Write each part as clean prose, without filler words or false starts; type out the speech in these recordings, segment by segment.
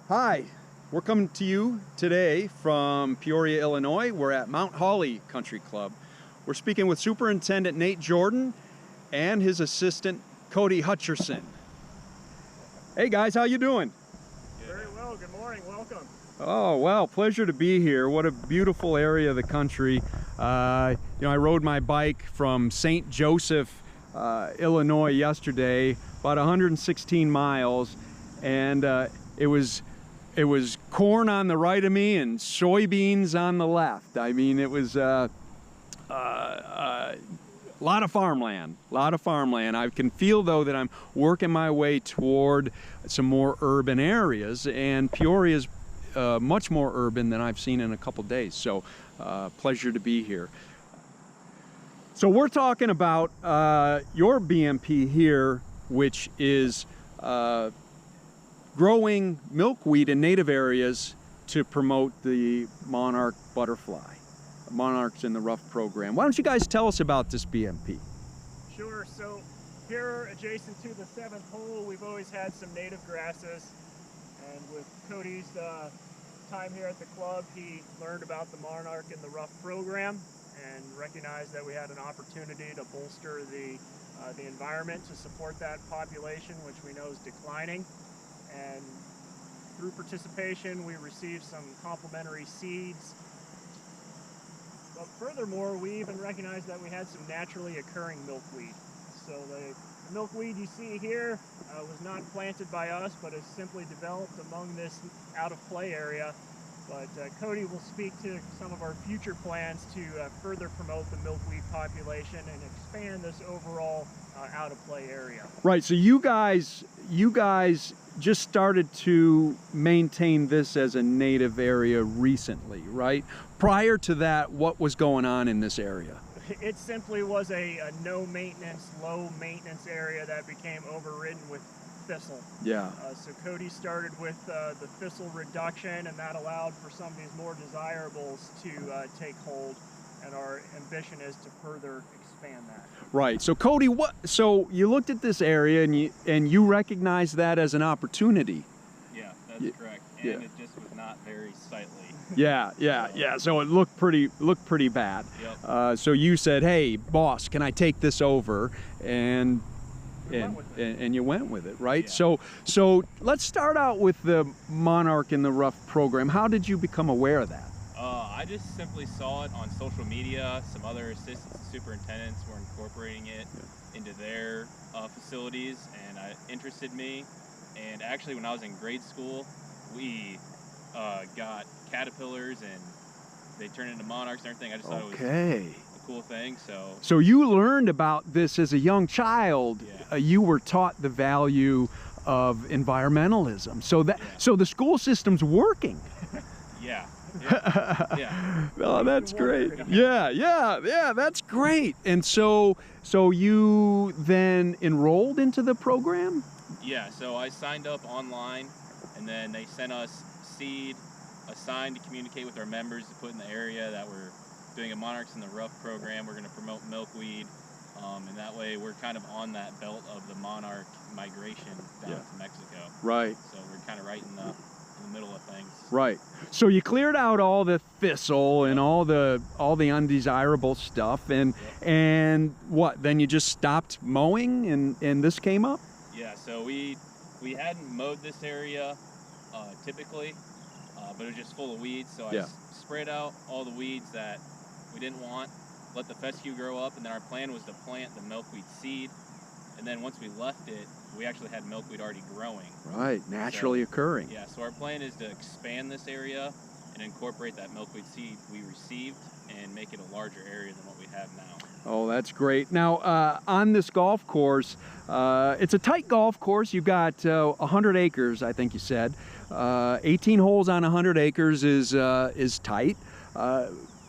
Hi, we're coming to you today from Peoria, Illinois. We're at Mount Hawley Country Club. We're speaking with Superintendent Nate Jordan and his assistant Cody Hutcherson. Hey guys, how you doing? Very well, good morning, welcome. Oh, well, pleasure to be here. What a beautiful area of the country. I rode my bike from St. Joseph, Illinois yesterday, about 116 miles, and it was corn on the right of me and soybeans on the left. I mean, it was a lot of farmland, I can feel, though, that I'm working my way toward some more urban areas, and Peoria is much more urban than I've seen in a couple days, so pleasure to be here. So we're talking about your BMP here, which is growing milkweed in native areas to promote the Monarch butterfly. Monarchs in the Rough program. Why don't you guys tell us about this BMP? Sure, so here adjacent to the 7th hole, we've always had some native grasses, and with Cody's time here at the club, he learned about the Monarch in the Rough program and recognized that we had an opportunity to bolster the environment to support that population, which we know is declining. And through participation, we received some complimentary seeds. But furthermore, we even recognized that we had some naturally occurring milkweed. So the milkweed you see here was not planted by us, but is simply developed among this out-of-play area. But Cody will speak to some of our future plans to further promote the milkweed population and expand this overall out-of-play area. Right, so you guys just started to maintain this as a native area recently, right? Prior to that, what was going on in this area? It simply was a no-maintenance, low-maintenance area that became overridden with thistle. Yeah. So Cody started with the thistle reduction, and that allowed for some of these more desirables to take hold, and our ambition is to further expand that. Right. So Cody, so you looked at this area and you recognized that as an opportunity. Yeah, that's correct. And it just was not very sightly. Yeah. So it looked pretty bad. Yep. So you said, "Hey, boss, can I take this over?" And you went with it, right? Yeah. So let's start out with the Monarch in the Rough program. How did you become aware of that? I just simply saw it on social media. Some other assistants and superintendents were incorporating it into their facilities, and it interested me. And actually, when I was in grade school, we got caterpillars, and they turned into monarchs and everything. I just thought it was a cool thing. So you learned about this as a young child. Yeah. You were taught the value of environmentalism. So the school system's working. Yeah. Oh, that's great. Yeah, that's great. And so you then enrolled into the program? Yeah, so I signed up online, and then they sent us seed, a sign to communicate with our members to put in the area that we're doing a Monarchs in the Rough program. We're going to promote milkweed, and that way we're kind of on that belt of the monarch migration down to Mexico. Right. So we're kind of right in the middle of things. Right. So you cleared out all the thistle and all the undesirable stuff, and what? Then you just stopped mowing, and this came up? Yeah. So we hadn't mowed this area typically, but it was just full of weeds. So I sprayed out all the weeds that we didn't want, let the fescue grow up, and then our plan was to plant the milkweed seed. And then once we left it, we actually had milkweed already growing. Right, naturally occurring. Yeah, so our plan is to expand this area and incorporate that milkweed seed we received and make it a larger area than what we have now. Oh, that's great. Now, on this golf course, it's a tight golf course. You've got 100 acres, I think you said. 18 holes on 100 acres is tight.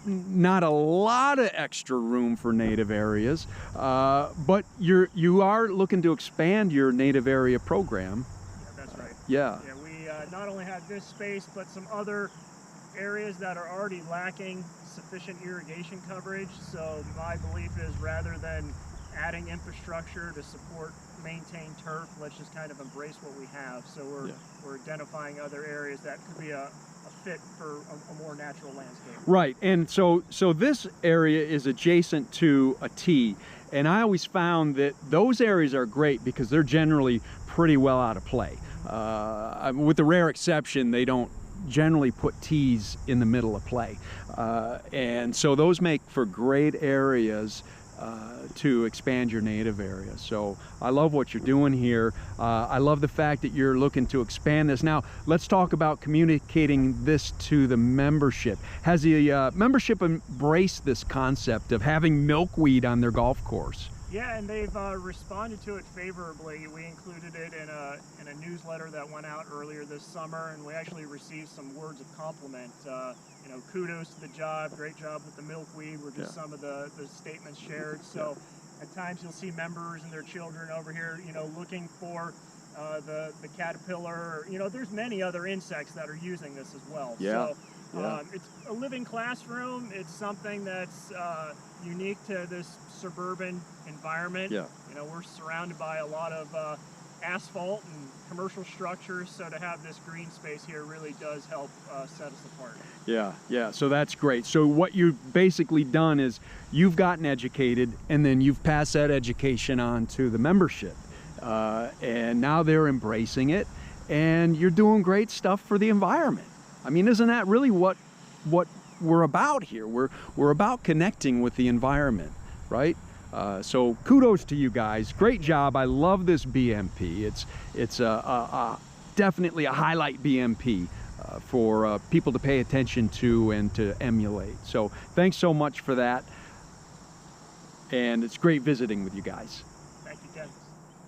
Not a lot of extra room for native areas, but you are looking to expand your native area program. Yeah, that's right. Yeah, we not only have this space, but some other areas that are already lacking sufficient irrigation coverage. So my belief is, rather than adding infrastructure to support, maintain turf. Let's just kind of embrace what we have. So we're identifying other areas that could be a fit for a more natural landscape. Right, and so this area is adjacent to a T, and I always found that those areas are great because they're generally pretty well out of play. With the rare exception, they don't generally put tees in the middle of play, and so those make for great areas to expand your native area. So I love what you're doing here. I love the fact that you're looking to expand this. Now let's talk about communicating this to the membership. Has the membership embraced this concept of having milkweed on their golf course? Yeah, and they've responded to it favorably. We included it in a newsletter that went out earlier this summer, and we actually received some words of compliment. You know, kudos to the job, great job with the milkweed were just some of the statements shared. So at times you'll see members and their children over here, you know, looking for the caterpillar. You know, there's many other insects that are using this as well. Yeah. So it's a living classroom. It's something that's unique to this suburban environment. Yeah. You know, we're surrounded by a lot of asphalt and commercial structures, so to have this green space here really does help set us apart. Yeah, so that's great. So what you've basically done is you've gotten educated, and then you've passed that education on to the membership, and now they're embracing it, and you're doing great stuff for the environment. I mean, isn't that really what we're about here? We're about connecting with the environment, right? So kudos to you guys. Great job. I love this BMP. It's definitely a highlight BMP for people to pay attention to and to emulate. So thanks so much for that. And it's great visiting with you guys.